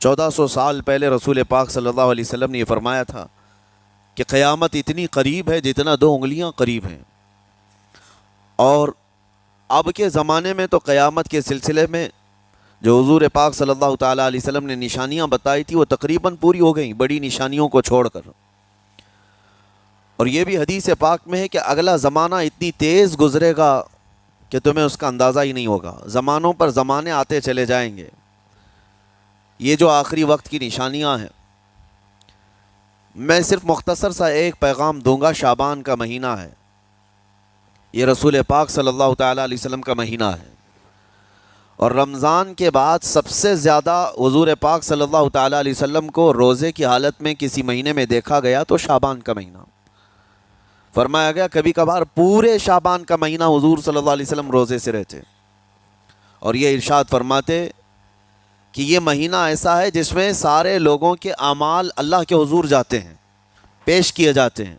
1400 سال پہلے رسول پاک صلی اللہ علیہ وسلم نے یہ فرمایا تھا کہ قیامت اتنی قریب ہے جتنا 2 انگلیاں قریب ہیں. اور اب کے زمانے میں تو قیامت کے سلسلے میں جو حضور پاک صلی اللہ تعالیٰ علیہ وسلم نے نشانیاں بتائی تھی وہ تقریباً پوری ہو گئیں، بڑی نشانیوں کو چھوڑ کر. اور یہ بھی حدیث پاک میں ہے کہ اگلا زمانہ اتنی تیز گزرے گا کہ تمہیں اس کا اندازہ ہی نہیں ہوگا. زمانوں پر زمانے آتے چلے جائیں گے. یہ جو آخری وقت کی نشانیاں ہیں، میں صرف مختصر سا ایک پیغام دوں گا. شعبان کا مہینہ ہے، یہ رسول پاک صلی اللہ تعالیٰ علیہ وسلم کا مہینہ ہے. اور رمضان کے بعد سب سے زیادہ حضور پاک صلی اللہ تعالیٰ علیہ وسلم کو روزے کی حالت میں کسی مہینے میں دیکھا گیا تو شعبان کا مہینہ. فرمایا گیا کبھی کبھار پورے شعبان کا مہینہ حضور صلی اللہ علیہ وسلم روزے سے رہتے. اور یہ ارشاد فرماتے کہ یہ مہینہ ایسا ہے جس میں سارے لوگوں کے اعمال اللہ کے حضور جاتے ہیں، پیش کیے جاتے ہیں.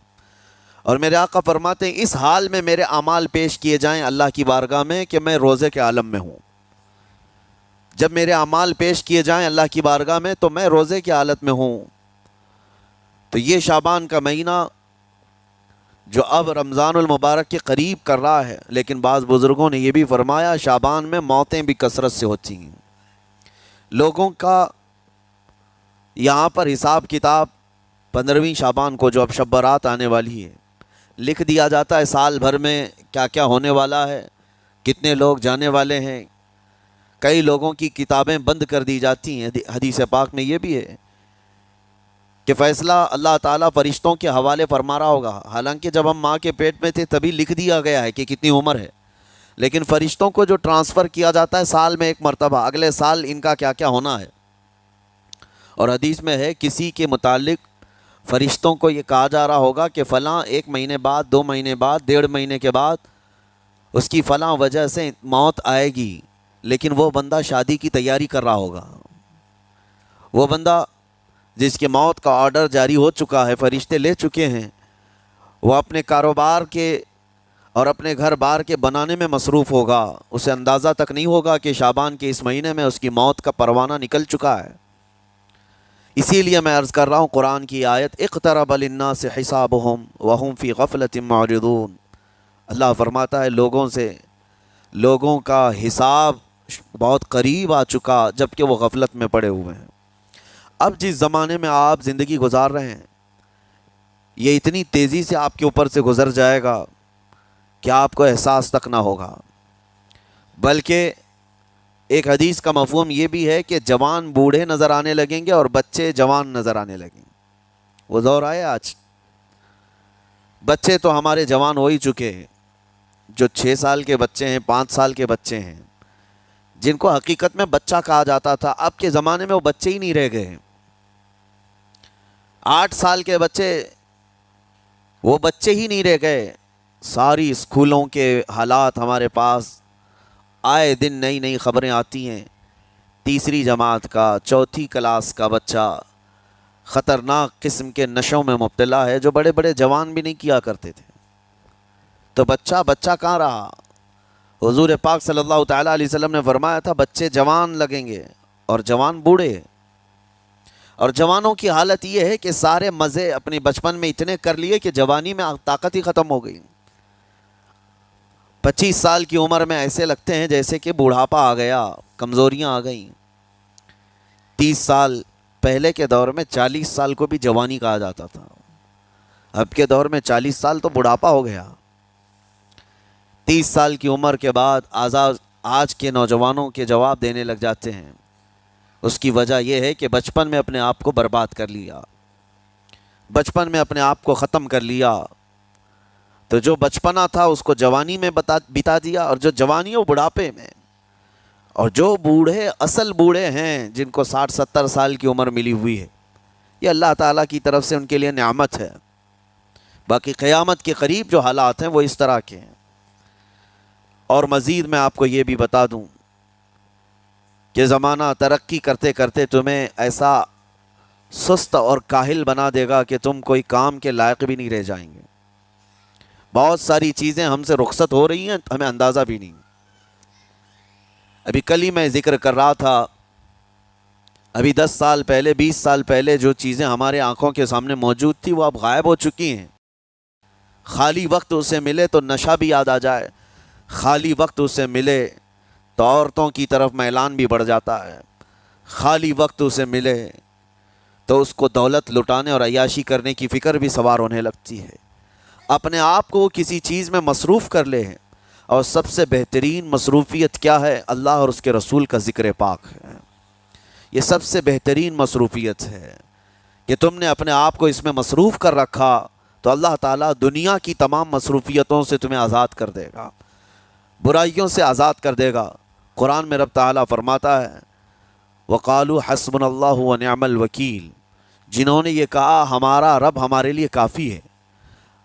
اور میرے آقا فرماتے ہیں اس حال میں میرے اعمال پیش کیے جائیں اللہ کی بارگاہ میں کہ میں روزے کے عالم میں ہوں. جب میرے اعمال پیش کیے جائیں اللہ کی بارگاہ میں تو میں روزے کی حالت میں ہوں. تو یہ شعبان کا مہینہ جو اب رمضان المبارک کے قریب کر رہا ہے، لیکن بعض بزرگوں نے یہ بھی فرمایا شعبان میں موتیں بھی کثرت سے ہوتی ہیں. لوگوں کا یہاں پر حساب کتاب 15ویں شعبان کو جو اب شب برات آنے والی ہے لکھ دیا جاتا ہے. سال بھر میں کیا کیا ہونے والا ہے، کتنے لوگ جانے والے ہیں. کئی لوگوں کی کتابیں بند کر دی جاتی ہیں. حدیث پاک میں یہ بھی ہے کہ فیصلہ اللہ تعالیٰ فرشتوں کے حوالے فرما رہا ہوگا. حالانکہ جب ہم ماں کے پیٹ میں تھے تبھی لکھ دیا گیا ہے کہ کتنی عمر ہے، لیکن فرشتوں کو جو ٹرانسفر کیا جاتا ہے سال میں ایک مرتبہ، اگلے سال ان کا کیا کیا ہونا ہے. اور حدیث میں ہے کسی کے متعلق فرشتوں کو یہ کہا جا رہا ہوگا کہ فلاں 1 مہینے بعد، 2 مہینے بعد، 1.5 مہینے کے بعد اس کی فلاں وجہ سے موت آئے گی، لیکن وہ بندہ شادی کی تیاری کر رہا ہوگا. وہ بندہ جس کے موت کا آرڈر جاری ہو چکا ہے، فرشتے لے چکے ہیں، وہ اپنے کاروبار کے اور اپنے گھر بار کے بنانے میں مصروف ہوگا. اسے اندازہ تک نہیں ہوگا کہ شعبان کے اس مہینے میں اس کی موت کا پروانہ نکل چکا ہے. اسی لیے میں عرض کر رہا ہوں قرآن کی آیت اقترب للناس حسابهم وهم فی غفلۃ معرضون. اللہ فرماتا ہے لوگوں کا حساب بہت قریب آ چکا جبکہ وہ غفلت میں پڑے ہوئے ہیں. اب جس زمانے میں آپ زندگی گزار رہے ہیں یہ اتنی تیزی سے آپ کے اوپر سے گزر جائے گا کہ آپ کو احساس تک نہ ہوگا. بلکہ ایک حدیث کا مفہوم یہ بھی ہے کہ جوان بوڑھے نظر آنے لگیں گے اور بچے جوان نظر آنے لگیں گے. وہ دور آئے آج. بچے تو ہمارے جوان ہو ہی چکے ہیں. جو 6 سال کے بچے ہیں، 5 سال کے بچے ہیں، جن کو حقیقت میں بچہ کہا جاتا تھا، اب کے زمانے میں وہ بچے ہی نہیں رہ گئے ہیں. 8 سال کے بچے وہ بچے ہی نہیں رہ گئے. ساری اسکولوں کے حالات ہمارے پاس آئے دن نئی نئی خبریں آتی ہیں. 3ری جماعت کا، 4تھی کلاس کا بچہ خطرناک قسم کے نشوں میں مبتلا ہے جو بڑے بڑے جوان بھی نہیں کیا کرتے تھے. تو بچہ کہاں رہا؟ حضور پاک صلی اللہ تعالیٰ علیہ وسلم نے فرمایا تھا بچے جوان لگیں گے اور جوان بوڑھے. اور جوانوں کی حالت یہ ہے کہ سارے مزے اپنے بچپن میں اتنے کر لیے کہ جوانی میں طاقت ہی ختم ہو گئی. 25 سال کی عمر میں ایسے لگتے ہیں جیسے کہ بوڑھاپا آ گیا، کمزوریاں آ گئیں. 30 سال پہلے کے دور میں 40 سال کو بھی جوانی کہا جاتا تھا. اب کے دور میں 40 سال تو بوڑھاپا ہو گیا. 30 سال کی عمر کے بعد آج کے نوجوانوں کے جواب دینے لگ جاتے ہیں. اس کی وجہ یہ ہے کہ بچپن میں اپنے آپ کو برباد کر لیا، بچپن میں اپنے آپ کو ختم کر لیا. تو جو بچپنا تھا اس کو جوانی میں بتا دیا، اور جو جوانی ہو بڑھاپے میں. اور جو بوڑھے اصل بوڑھے ہیں جن کو 60-70 سال کی عمر ملی ہوئی ہے، یہ اللہ تعالیٰ کی طرف سے ان کے لیے نعمت ہے. باقی قیامت کے قریب جو حالات ہیں وہ اس طرح کے ہیں. اور مزید میں آپ کو یہ بھی بتا دوں کہ زمانہ ترقی کرتے کرتے تمہیں ایسا سست اور کاہل بنا دے گا کہ تم کوئی کام کے لائق بھی نہیں رہ جائیں گے. بہت ساری چیزیں ہم سے رخصت ہو رہی ہیں، ہمیں اندازہ بھی نہیں. ابھی کل ہی میں ذکر کر رہا تھا ابھی 10 سال پہلے 20 سال پہلے جو چیزیں ہمارے آنکھوں کے سامنے موجود تھی وہ اب غائب ہو چکی ہیں۔ خالی وقت اسے ملے تو نشہ بھی یاد آ جائے، خالی وقت اسے ملے تو عورتوں کی طرف میلان بھی بڑھ جاتا ہے، خالی وقت اسے ملے تو اس کو دولت لٹانے اور عیاشی کرنے کی فکر بھی سوار ہونے لگتی ہے۔ اپنے آپ کو کسی چیز میں مصروف کر لے، اور سب سے بہترین مصروفیت کیا ہے؟ اللہ اور اس کے رسول کا ذکر پاک ہے۔ یہ سب سے بہترین مصروفیت ہے کہ تم نے اپنے آپ کو اس میں مصروف کر رکھا تو اللہ تعالیٰ دنیا کی تمام مصروفیتوں سے تمہیں آزاد کر دے گا، برائیوں سے آزاد کر دے گا۔ قرآن میں رب تعالیٰ فرماتا ہے وَقَالُوا حَسْبُنَا اللَّهُ وَنِعْمَ الْوَكِيلُ، جنہوں نے یہ کہا ہمارا رب ہمارے لیے کافی ہے،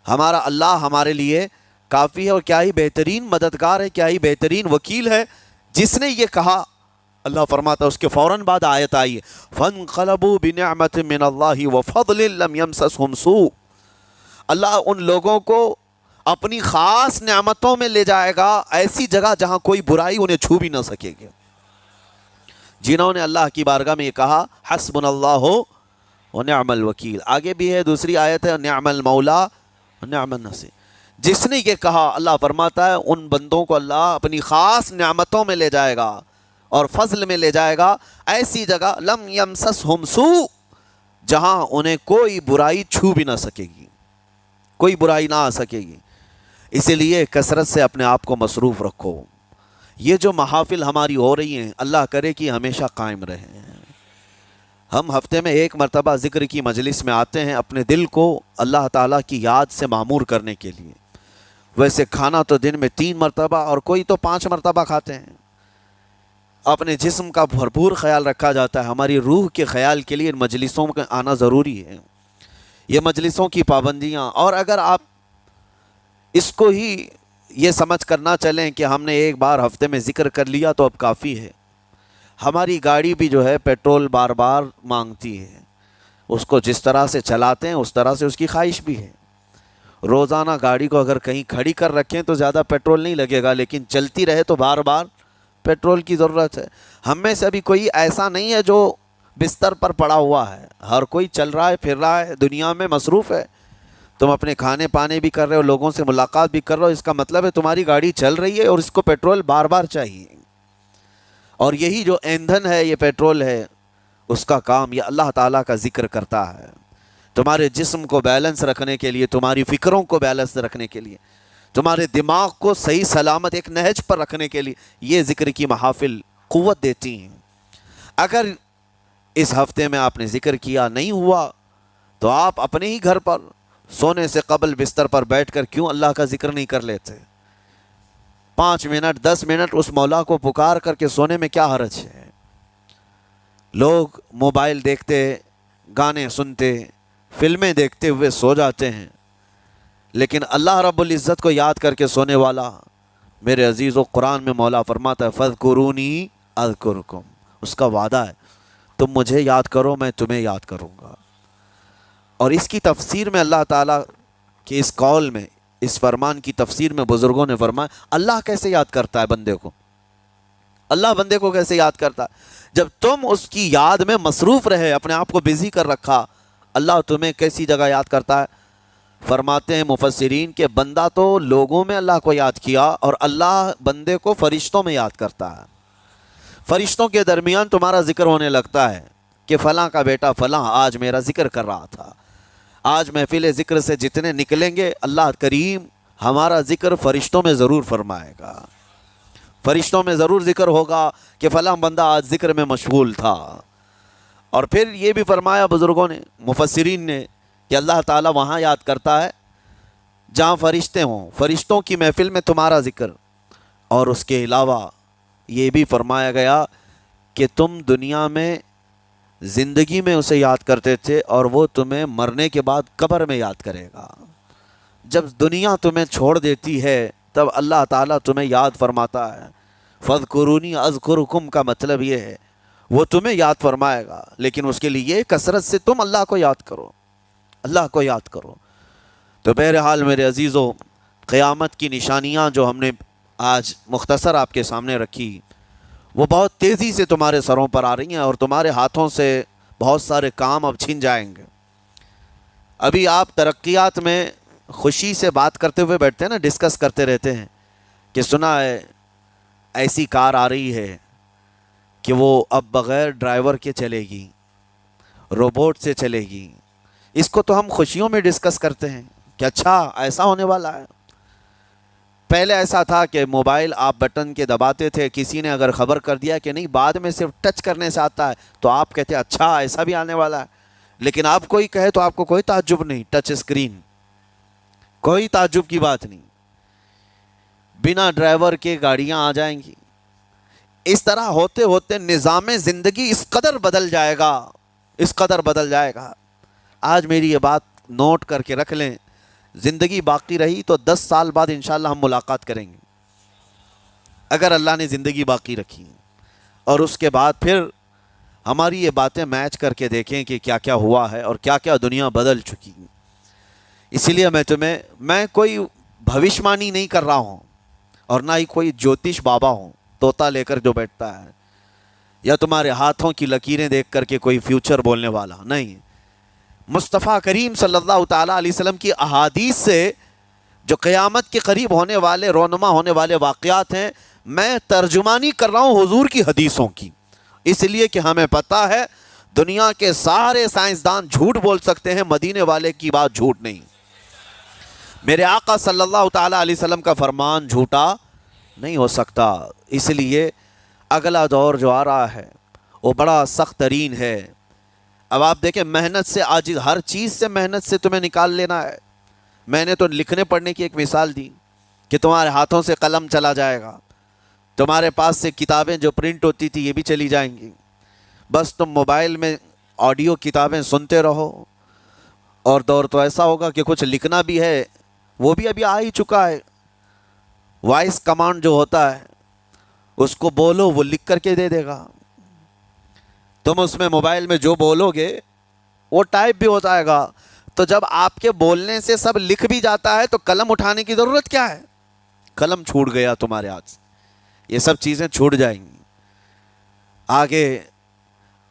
ہمارا اللہ ہمارے لیے کافی ہے، اور کیا ہی بہترین مددگار ہے، کیا ہی بہترین وکیل ہے جس نے یہ کہا۔ اللہ فرماتا ہے اس کے فوراً بعد آیت آئی ہے فَانْقَلَبُوا بِنِعْمَةٍ مِّنَ اللَّهِ وَفَضْلٍ لَمْ يَمْسَسْهُمْ سُوءٌ، اللہ ان لوگوں کو اپنی خاص نعمتوں میں لے جائے گا، ایسی جگہ جہاں کوئی برائی انہیں چھو بھی نہ سکے گی۔ جنہوں نے اللہ کی بارگاہ میں یہ کہا حسبنا اللہ ونعم الوکیل، آگے بھی ہے دوسری آیت ہے نعم المولا ونعم النصیر، جس نے یہ کہا اللہ فرماتا ہے ان بندوں کو اللہ اپنی خاص نعمتوں میں لے جائے گا اور فضل میں لے جائے گا، ایسی جگہ لم یمسسہم سوء، جہاں انہیں کوئی برائی چھو بھی نہ سکے گی، کوئی برائی نہ آ سکے گی۔ اسی لیے کثرت سے اپنے آپ کو مصروف رکھو۔ یہ جو محافل ہماری ہو رہی ہیں اللہ کرے کہ ہمیشہ قائم رہیں۔ ہم ہفتے میں ایک مرتبہ ذکر کی مجلس میں آتے ہیں اپنے دل کو اللہ تعالیٰ کی یاد سے معمور کرنے کے لیے۔ ویسے کھانا تو دن میں 3 مرتبہ اور کوئی تو 5 مرتبہ کھاتے ہیں۔ اپنے جسم کا بھرپور خیال رکھا جاتا ہے، ہماری روح کے خیال کے لیے ان مجلسوں میں آنا ضروری ہے۔ یہ مجلسوں کی پابندیاں، اور اگر آپ اس کو ہی یہ سمجھ کر نہ چلیں کہ ہم نے ایک بار ہفتے میں ذکر کر لیا تو اب کافی ہے۔ ہماری گاڑی بھی جو ہے پیٹرول بار بار مانگتی ہے، اس کو جس طرح سے چلاتے ہیں اس طرح سے اس کی خواہش بھی ہے۔ روزانہ گاڑی کو اگر کہیں کھڑی کر رکھیں تو زیادہ پیٹرول نہیں لگے گا، لیکن چلتی رہے تو بار بار پیٹرول کی ضرورت ہے۔ ہم میں سے ابھی کوئی ایسا نہیں ہے جو بستر پر پڑا ہوا ہے، ہر کوئی چل رہا ہے، پھر رہا ہے، دنیا میں مصروف ہے۔ تم اپنے کھانے پانے بھی کر رہے ہو، لوگوں سے ملاقات بھی کر رہے ہو، اس کا مطلب ہے تمہاری گاڑی چل رہی ہے اور اس کو پیٹرول بار بار چاہیے۔ اور یہی جو ایندھن ہے، یہ پیٹرول ہے، اس کا کام یہ اللہ تعالیٰ کا ذکر کرتا ہے۔ تمہارے جسم کو بیلنس رکھنے کے لیے، تمہاری فکروں کو بیلنس رکھنے کے لیے، تمہارے دماغ کو صحیح سلامت ایک نہج پر رکھنے کے لیے یہ ذکر کی محافل قوت دیتی ہیں۔ اگر اس ہفتے میں آپ نے ذکر کیا نہیں ہوا تو آپ اپنے ہی گھر پر سونے سے قبل بستر پر بیٹھ کر کیوں اللہ کا ذکر نہیں کر لیتے؟ 5 منٹ 10 منٹ اس مولا کو پکار کر کے سونے میں کیا حرج ہے؟ لوگ موبائل دیکھتے، گانے سنتے، فلمیں دیکھتے ہوئے سو جاتے ہیں، لیکن اللہ رب العزت کو یاد کر کے سونے والا، میرے عزیزو، قرآن میں مولا فرماتا ہے فَاذْكُرُونِي أَذْكُرْكُمْ، اس کا وعدہ ہے تم مجھے یاد کرو میں تمہیں یاد کروں گا۔ اور اس کی تفسیر میں اللہ تعالیٰ کے اس قول میں، اس فرمان کی تفسیر میں بزرگوں نے فرمایا اللہ کیسے یاد کرتا ہے بندے کو؟ اللہ بندے کو کیسے یاد کرتا ہے؟ جب تم اس کی یاد میں مصروف رہے، اپنے آپ کو بزی کر رکھا، اللہ تمہیں کیسی جگہ یاد کرتا ہے؟ فرماتے ہیں مفسرین کہ بندہ تو لوگوں میں اللہ کو یاد کیا، اور اللہ بندے کو فرشتوں میں یاد کرتا ہے۔ فرشتوں کے درمیان تمہارا ذکر ہونے لگتا ہے کہ فلاں کا بیٹا فلاں آج میرا ذکر کر رہا تھا۔ آج محفل ذکر سے جتنے نکلیں گے اللہ کریم ہمارا ذکر فرشتوں میں ضرور فرمائے گا، فرشتوں میں ضرور ذکر ہوگا کہ فلاں بندہ آج ذکر میں مشغول تھا۔ اور پھر یہ بھی فرمایا بزرگوں نے، مفسرین نے، کہ اللہ تعالیٰ وہاں یاد کرتا ہے جہاں فرشتے ہوں، فرشتوں کی محفل میں تمہارا ذکر۔ اور اس کے علاوہ یہ بھی فرمایا گیا کہ تم دنیا میں زندگی میں اسے یاد کرتے تھے اور وہ تمہیں مرنے کے بعد قبر میں یاد کرے گا۔ جب دنیا تمہیں چھوڑ دیتی ہے تب اللہ تعالیٰ تمہیں یاد فرماتا ہے۔ فَاذْكُرُونِي أَذْكُرْكُمْ کا مطلب یہ ہے وہ تمہیں یاد فرمائے گا، لیکن اس کے لیے کثرت سے تم اللہ کو یاد کرو، اللہ کو یاد کرو۔ تو بہرحال میرے عزیزو، قیامت کی نشانیاں جو ہم نے آج مختصر آپ کے سامنے رکھی، وہ بہت تیزی سے تمہارے سروں پر آ رہی ہیں اور تمہارے ہاتھوں سے بہت سارے کام اب چھن جائیں گے۔ ابھی آپ ترقیات میں خوشی سے بات کرتے ہوئے بیٹھتے ہیں نا، ڈسکس کرتے رہتے ہیں کہ سنا ہے ایسی کار آ رہی ہے کہ وہ اب بغیر ڈرائیور کے چلے گی، روبوٹ سے چلے گی۔ اس کو تو ہم خوشیوں میں ڈسکس کرتے ہیں کہ اچھا ایسا ہونے والا ہے۔ پہلے ایسا تھا کہ موبائل آپ بٹن کے دباتے تھے، کسی نے اگر خبر کر دیا کہ نہیں بعد میں صرف ٹچ کرنے سے آتا ہے تو آپ کہتے اچھا ایسا بھی آنے والا ہے۔ لیکن آپ کوئی کہے تو آپ کو کوئی تعجب نہیں، ٹچ اسکرین، کوئی تعجب کی بات نہیں، بنا ڈرائیور کے گاڑیاں آ جائیں گی۔ اس طرح ہوتے ہوتے نظام زندگی اس قدر بدل جائے گا، اس قدر بدل جائے گا۔ آج میری یہ بات نوٹ کر کے رکھ لیں، زندگی باقی رہی تو 10 سال بعد انشاءاللہ ہم ملاقات کریں گے، اگر اللہ نے زندگی باقی رکھی، اور اس کے بعد پھر ہماری یہ باتیں میچ کر کے دیکھیں کہ کیا کیا ہوا ہے اور کیا کیا دنیا بدل چکی۔ اسی لیے میں کوئی بھوشوانی نہیں کر رہا ہوں، اور نہ ہی کوئی جوتش بابا ہوں طوطا لے کر جو بیٹھتا ہے، یا تمہارے ہاتھوں کی لکیریں دیکھ کر کے کوئی فیوچر بولنے والا نہیں۔ مصطفیٰ کریم صلی اللہ تعالیٰ علیہ وسلم کی احادیث سے جو قیامت کے قریب ہونے والے رونما ہونے والے واقعات ہیں، میں ترجمانی کر رہا ہوں حضور کی حدیثوں کی، اس لیے کہ ہمیں پتہ ہے دنیا کے سارے سائنسدان جھوٹ بول سکتے ہیں، مدینے والے کی بات جھوٹ نہیں۔ میرے آقا صلی اللہ تعالیٰ علیہ وسلم کا فرمان جھوٹا نہیں ہو سکتا۔ اس لیے اگلا دور جو آ رہا ہے وہ بڑا سخت ترین ہے۔ اب آپ دیکھیں محنت سے عاجز، ہر چیز سے محنت سے تمہیں نکال لینا ہے۔ میں نے تو لکھنے پڑھنے کی ایک مثال دی کہ تمہارے ہاتھوں سے قلم چلا جائے گا، تمہارے پاس سے کتابیں جو پرنٹ ہوتی تھی یہ بھی چلی جائیں گی، بس تم موبائل میں آڈیو کتابیں سنتے رہو۔ اور دور تو ایسا ہوگا کہ کچھ لکھنا بھی ہے، وہ بھی ابھی آ ہی چکا ہے، وائس کمانڈ جو ہوتا ہے اس کو بولو وہ لکھ کر کے دے دے گا۔ تم اس میں موبائل میں جو بولو گے وہ ٹائپ بھی ہو جائے گا۔ تو جب آپ کے بولنے سے سب لکھ بھی جاتا ہے تو قلم اٹھانے کی ضرورت کیا ہے؟ قلم چھوٹ گیا تمہارے ہاتھ سے، یہ سب چیزیں چھوٹ جائیں گی۔ آگے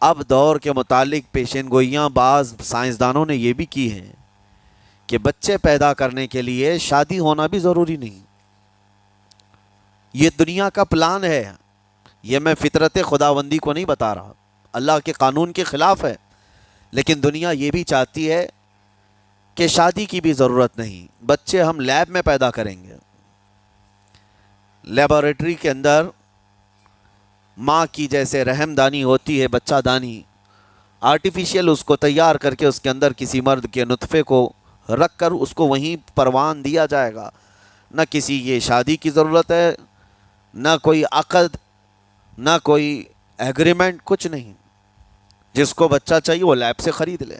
اب دور کے متعلق پیشین گوئیاں بعض سائنسدانوں نے یہ بھی کی ہیں کہ بچے پیدا کرنے کے لیے شادی ہونا بھی ضروری نہیں۔ یہ دنیا کا پلان ہے، یہ میں فطرت خداوندی کو نہیں بتا رہا، اللہ کے قانون کے خلاف ہے، لیکن دنیا یہ بھی چاہتی ہے کہ شادی کی بھی ضرورت نہیں، بچے ہم لیب میں پیدا کریں گے، لیبارٹری کے اندر ماں کی جیسے رحم دانی ہوتی ہے، بچہ دانی، آرٹیفیشیل اس کو تیار کر کے اس کے اندر کسی مرد کے نطفے کو رکھ کر اس کو وہیں پروان دیا جائے گا۔ نہ کسی یہ شادی کی ضرورت ہے، نہ کوئی عقد، نہ کوئی ایگریمنٹ، کچھ نہیں۔ جس کو بچہ چاہیے وہ لیب سے خرید لے،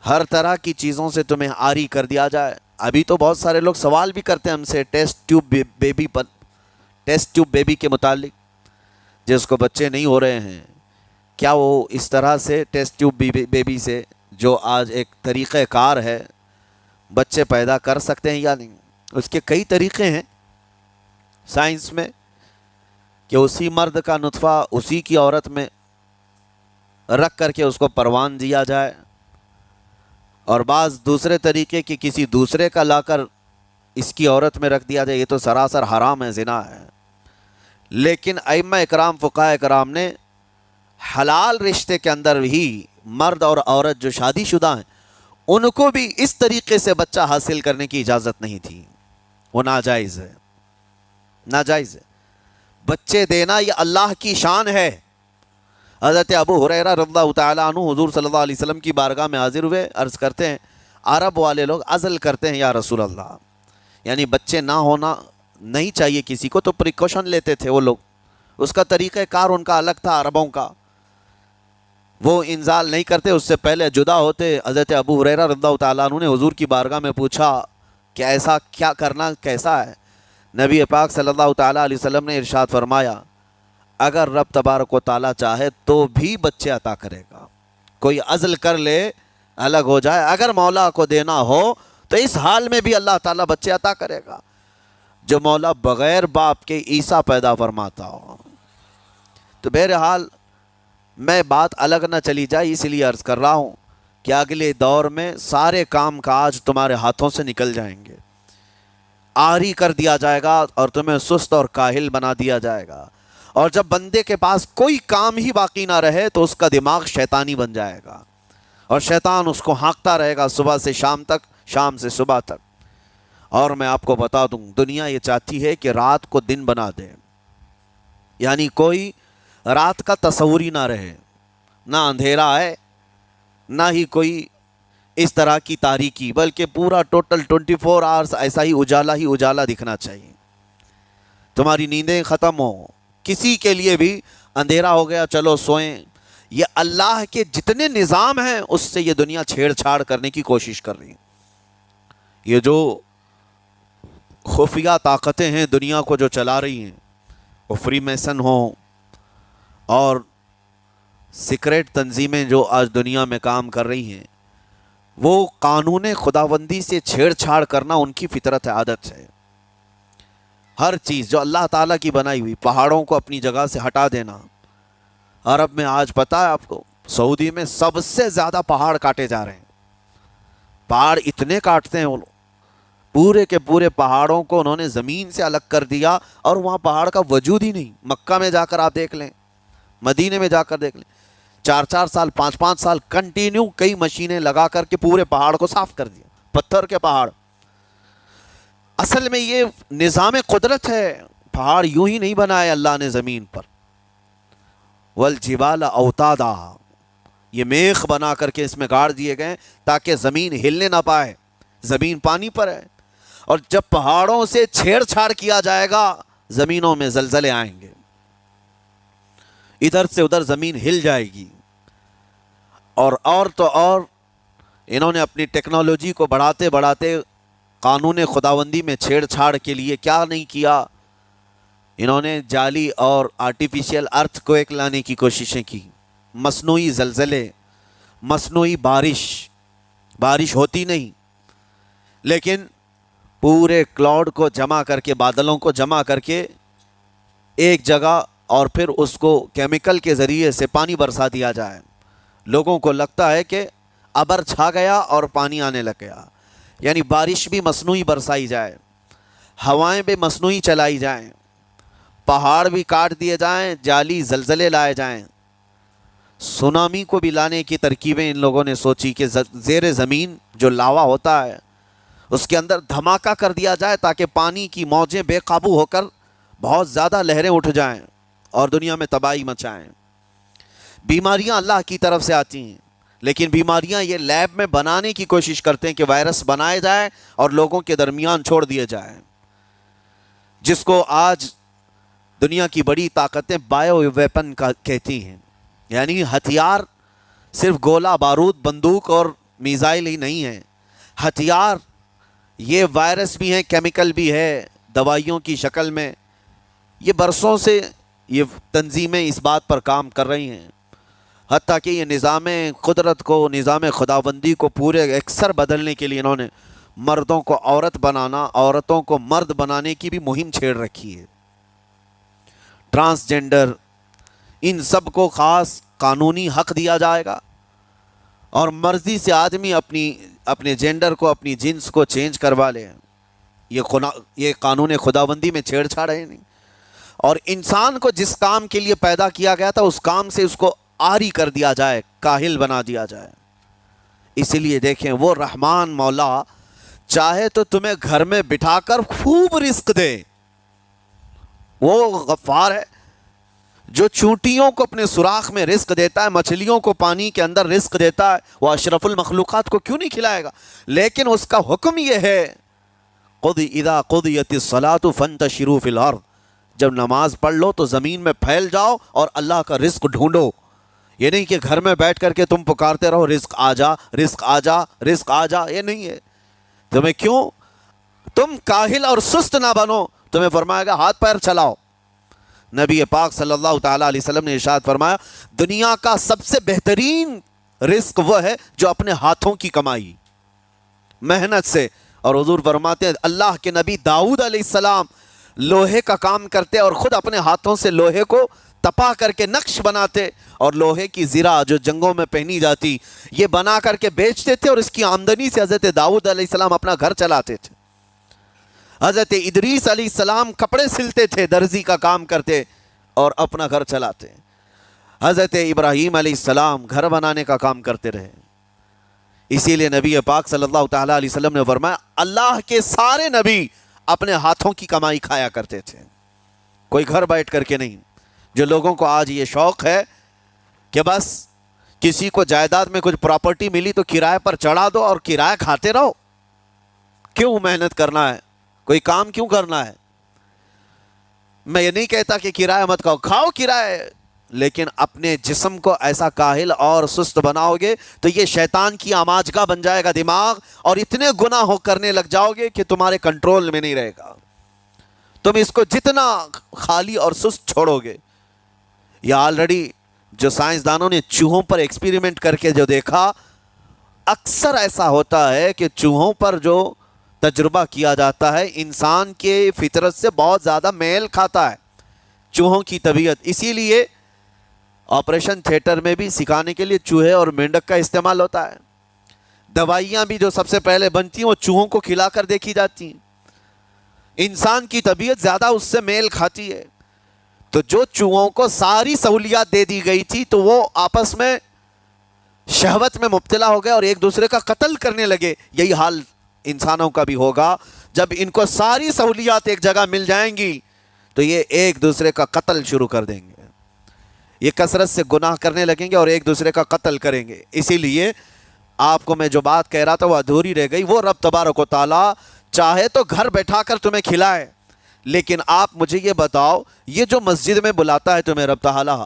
ہر طرح کی چیزوں سے تمہیں آری کر دیا جائے۔ ابھی تو بہت سارے لوگ سوال بھی کرتے ہیں ہم سے ٹیسٹ ٹیوب بیبی کے متعلق، جس کو بچے نہیں ہو رہے ہیں، کیا وہ اس طرح سے ٹیسٹ ٹیوب بیبی سے جو آج ایک طریقہ کار ہے بچے پیدا کر سکتے ہیں یا نہیں؟ اس کے کئی طریقے ہیں سائنس میں کہ اسی مرد کا نطفہ اسی کی عورت میں رکھ کر کے اس کو پروان دیا جائے، اور بعض دوسرے طریقے کہ کسی دوسرے کا لا کر اس کی عورت میں رکھ دیا جائے۔ یہ تو سراسر حرام ہے، زنا ہے۔ لیکن ائمہ اکرام فقہاء اکرام نے حلال رشتے کے اندر ہی مرد اور عورت جو شادی شدہ ہیں ان کو بھی اس طریقے سے بچہ حاصل کرنے کی اجازت نہیں تھی، وہ ناجائز ہے، ناجائز ہے۔ بچے دینا یہ اللہ کی شان ہے۔ حضرت ابو ہریرہ رضی اللہ تعالیٰ عنہ حضور صلی اللہ علیہ وسلم کی بارگاہ میں حاضر ہوئے، عرض کرتے ہیں عرب والے لوگ عزل کرتے ہیں یا رسول اللہ، یعنی بچے نہ ہونا نہیں چاہیے کسی کو، تو پریکاشن لیتے تھے وہ لوگ، اس کا طریقہ کار ان کا الگ تھا عربوں کا، وہ انزال نہیں کرتے، اس سے پہلے جدا ہوتے۔ حضرت ابو ہریرہ رضی اللہ تعالیٰ عنہ نے حضور کی بارگاہ میں پوچھا کہ ایسا کیا کرنا کیسا ہے؟ نبی پاک صلی اللہ تعالیٰ علیہ وسلم نے ارشاد فرمایا اگر رب تبارک و تعالیٰ چاہے تو بھی بچے عطا کرے گا، کوئی عزل کر لے الگ ہو جائے، اگر مولا کو دینا ہو تو اس حال میں بھی اللہ تعالیٰ بچے عطا کرے گا۔ جو مولا بغیر باپ کے عیسیٰ پیدا فرماتا ہو، تو بہرحال میں بات الگ نہ چلی جائے اس لیے عرض کر رہا ہوں کہ اگلے دور میں سارے کام کاج تمہارے ہاتھوں سے نکل جائیں گے، عاری کر دیا جائے گا اور تمہیں سست اور کاہل بنا دیا جائے گا، اور جب بندے کے پاس کوئی کام ہی باقی نہ رہے تو اس کا دماغ شیطانی بن جائے گا اور شیطان اس کو ہانکتا رہے گا صبح سے شام تک، شام سے صبح تک۔ اور میں آپ کو بتا دوں دنیا یہ چاہتی ہے کہ رات کو دن بنا دے، یعنی کوئی رات کا تصور ہی نہ رہے، نہ اندھیرا ہے نہ ہی کوئی اس طرح کی تاریکی، بلکہ پورا ٹوٹل 24 آورز ایسا ہی اجالا دکھنا چاہیے۔ تمہاری نیندیں ختم ہوں، کسی کے لیے بھی اندھیرا ہو گیا چلو سوئیں، یہ اللہ کے جتنے نظام ہیں اس سے یہ دنیا چھیڑ چھاڑ کرنے کی کوشش کر رہی ہے۔ یہ جو خفیہ طاقتیں ہیں دنیا کو جو چلا رہی ہیں، وہ فری میسن ہوں اور سیکریٹ تنظیمیں جو آج دنیا میں کام کر رہی ہیں، وہ قانون خداوندی سے چھیڑ چھاڑ کرنا ان کی فطرت عادت ہے۔ ہر چیز جو اللہ تعالیٰ کی بنائی ہوئی، پہاڑوں کو اپنی جگہ سے ہٹا دینا۔ عرب میں آج پتہ ہے آپ کو، سعودی میں سب سے زیادہ پہاڑ کاٹے جا رہے ہیں۔ پہاڑ اتنے کاٹتے ہیں وہ لوگ، پورے کے پورے پہاڑوں کو انہوں نے زمین سے الگ کر دیا اور وہاں پہاڑ کا وجود ہی نہیں۔ مکہ میں جا کر آپ دیکھ لیں، مدینے میں جا کر دیکھ لیں، 4 سال 5 سال کنٹینیو کئی مشینیں لگا کر کے پورے پہاڑ کو صاف کر دیا، پتھر کے پہاڑ۔ اصل میں یہ نظام قدرت ہے، پہاڑ یوں ہی نہیں بنائے اللہ نے زمین پر۔ والجبال اوتادا، یہ میخ بنا کر کے اس میں گاڑ دیے گئے تاکہ زمین ہلنے نہ پائے، زمین پانی پر ہے، اور جب پہاڑوں سے چھیڑ چھاڑ کیا جائے گا زمینوں میں زلزلے آئیں گے، ادھر سے ادھر زمین ہل جائے گی۔ اور تو اور انہوں نے اپنی ٹیکنالوجی کو بڑھاتے بڑھاتے قانون خداوندی میں چھیڑ چھاڑ کے لیے کیا نہیں کیا، انہوں نے جعلی اور آرٹیفیشل ارتھ کویک لانے کی کوششیں کی، مصنوعی زلزلے، مصنوعی بارش ہوتی نہیں، لیکن پورے کلاؤڈ کو جمع کر کے، بادلوں کو جمع کر کے ایک جگہ، اور پھر اس کو کیمیکل کے ذریعے سے پانی برسا دیا جائے۔ لوگوں کو لگتا ہے کہ ابر چھا گیا اور پانی آنے لگ گیا، یعنی بارش بھی مصنوعی برسائی جائے، ہوائیں بھی مصنوعی چلائی جائیں، پہاڑ بھی کاٹ دیے جائیں، جعلی زلزلے لائے جائیں۔ سونامی کو بھی لانے کی ترکیبیں ان لوگوں نے سوچی کہ زیر زمین جو لاوا ہوتا ہے اس کے اندر دھماکہ کر دیا جائے تاکہ پانی کی موجیں بے قابو ہو کر بہت زیادہ لہریں اٹھ جائیں اور دنیا میں تباہی مچائیں۔ بیماریاں اللہ کی طرف سے آتی ہیں، لیکن بیماریاں یہ لیب میں بنانے کی کوشش کرتے ہیں کہ وائرس بنائے جائے اور لوگوں کے درمیان چھوڑ دیے جائیں، جس کو آج دنیا کی بڑی طاقتیں بایو ویپن کا کہتی ہیں، یعنی ہتھیار صرف گولہ بارود بندوق اور میزائل ہی نہیں ہیں، ہتھیار یہ وائرس بھی ہیں، کیمیکل بھی ہے دوائیوں کی شکل میں۔ یہ برسوں سے یہ تنظیمیں اس بات پر کام کر رہی ہیں، حتیٰ کہ یہ نظام قدرت کو، نظام خداوندی کو پورے اکثر بدلنے کے لیے انہوں نے مردوں کو عورت بنانا، عورتوں کو مرد بنانے کی بھی مہم چھیڑ رکھی ہے۔ ٹرانسجنڈر، ان سب کو خاص قانونی حق دیا جائے گا، اور مرضی سے آدمی اپنے جینڈر کو، اپنی جنس کو چینج کروا لے۔ یہ قانون خداوندی میں چھیڑ چھاڑ ہے نہیں، اور انسان کو جس کام کے لیے پیدا کیا گیا تھا اس کام سے اس کو عاری کر دیا جائے، کاہل بنا دیا جائے۔ اسی لیے دیکھیں وہ رحمان مولا چاہے تو تمہیں گھر میں بٹھا کر خوب رزق دے، وہ غفار ہے جو چونٹیوں کو اپنے سوراخ میں رزق دیتا ہے، مچھلیوں کو پانی کے اندر رزق دیتا ہے، وہ اشرف المخلوقات کو کیوں نہیں کھلائے گا؟ لیکن اس کا حکم یہ ہے اذا قضیت الصلاۃ فانتشروا فی الارض، جب نماز پڑھ لو تو زمین میں پھیل جاؤ اور اللہ کا رزق ڈھونڈو۔ یہ نہیں کہ گھر میں بیٹھ کر کے تم پکارتے رہو رزق آ جا، رزق آ جا، رزق آ جا، یہ نہیں ہے۔ تمہیں کیوں؟ تم کاہل اور سست نہ بنو، تمہیں فرمایا گا ہاتھ پیر چلاؤ۔ نبی پاک صلی اللہ تعالیٰ علیہ وسلم نے ارشاد فرمایا دنیا کا سب سے بہترین رزق وہ ہے جو اپنے ہاتھوں کی کمائی، محنت سے۔ اور حضور فرماتے ہیں اللہ کے نبی داؤد علیہ السلام لوہے کا کام کرتے اور خود اپنے ہاتھوں سے لوہے کو تپا کر کے نقش بناتے اور لوہے کی زرہ جو جنگوں میں پہنی جاتی یہ بنا کر کے بیچتے تھے، اور اس کی آمدنی سے حضرت داؤد علیہ السلام اپنا گھر چلاتے تھے۔ حضرت ادریس علیہ السلام کپڑے سلتے تھے، درزی کا کام کرتے اور اپنا گھر چلاتے۔ حضرت ابراہیم علیہ السلام گھر بنانے کا کام کرتے رہے۔ اسی لیے نبی پاک صلی اللہ تعالیٰ علیہ وسلم نے فرمایا اللہ کے سارے نبی اپنے ہاتھوں کی کمائی کھایا کرتے تھے، کوئی گھر بیٹھ کر کے نہیں۔ جو لوگوں کو آج یہ شوق ہے کہ بس کسی کو جائیداد میں کچھ پراپرٹی ملی تو کرائے پر چڑھا دو اور کرایہ کھاتے رہو، کیوں محنت کرنا ہے، کوئی کام کیوں کرنا ہے؟ میں یہ نہیں کہتا کہ کرایہ مت کھاؤ، کھاؤ کرایہ، لیکن اپنے جسم کو ایسا کاہل اور سست بناؤ گے تو یہ شیطان کی آماجگاہ بن جائے گا دماغ، اور اتنے گناہ کرنے لگ جاؤ گے کہ تمہارے کنٹرول میں نہیں رہے گا۔ تم اس کو جتنا خالی اور سست چھوڑو گے، یا آلریڈی جو سائنسدانوں نے چوہوں پر ایکسپیریمنٹ کر کے جو دیکھا، اکثر ایسا ہوتا ہے کہ چوہوں پر جو تجربہ کیا جاتا ہے انسان کے فطرت سے بہت زیادہ میل کھاتا ہے چوہوں کی طبیعت۔ اسی لیے آپریشن تھیٹر میں بھی سکھانے کے لیے چوہے اور مینڈک کا استعمال ہوتا ہے۔ دوائیاں بھی جو سب سے پہلے بنتی ہیں وہ چوہوں کو کھلا کر دیکھی جاتی ہیں۔ انسان کی طبیعت زیادہ اس سے میل کھاتی ہے، تو جو چوہوں کو ساری سہولیات دے دی گئی تھی تو وہ آپس میں شہوت میں مبتلا ہو گئے اور ایک دوسرے کا قتل کرنے لگے۔ یہی حال انسانوں کا بھی ہوگا، جب ان کو ساری سہولیات ایک جگہ مل جائیں گی تو یہ ایک دوسرے کا قتل شروع کر دیں گے، یہ کثرت سے گناہ کرنے لگیں گے اور ایک دوسرے کا قتل کریں گے۔ اسی لیے آپ کو میں جو بات کہہ رہا تھا وہ ادھوری رہ گئی۔ وہ رب تبارک و تعالیٰ چاہے تو گھر بیٹھا کر تمہیں کھلائے، لیکن آپ مجھے یہ بتاؤ، یہ جو مسجد میں بلاتا ہے تمہیں رب تعالیٰ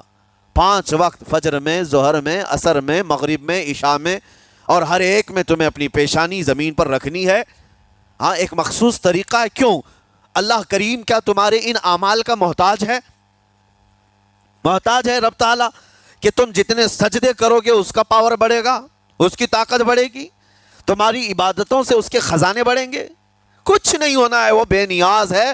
5 وقت، فجر میں، ظہر میں، عصر میں، مغرب میں، عشاء میں، اور ہر ایک میں تمہیں اپنی پیشانی زمین پر رکھنی ہے، ہاں ایک مخصوص طریقہ ہے، کیوں؟ اللہ کریم کیا تمہارے ان اعمال کا محتاج ہے؟ محتاج ہے رب تعالیٰ کہ تم جتنے سجدے کرو گے اس کا پاور بڑھے گا، اس کی طاقت بڑھے گی، تمہاری عبادتوں سے اس کے خزانے بڑھیں گے؟ کچھ نہیں ہونا ہے، وہ بے نیاز ہے۔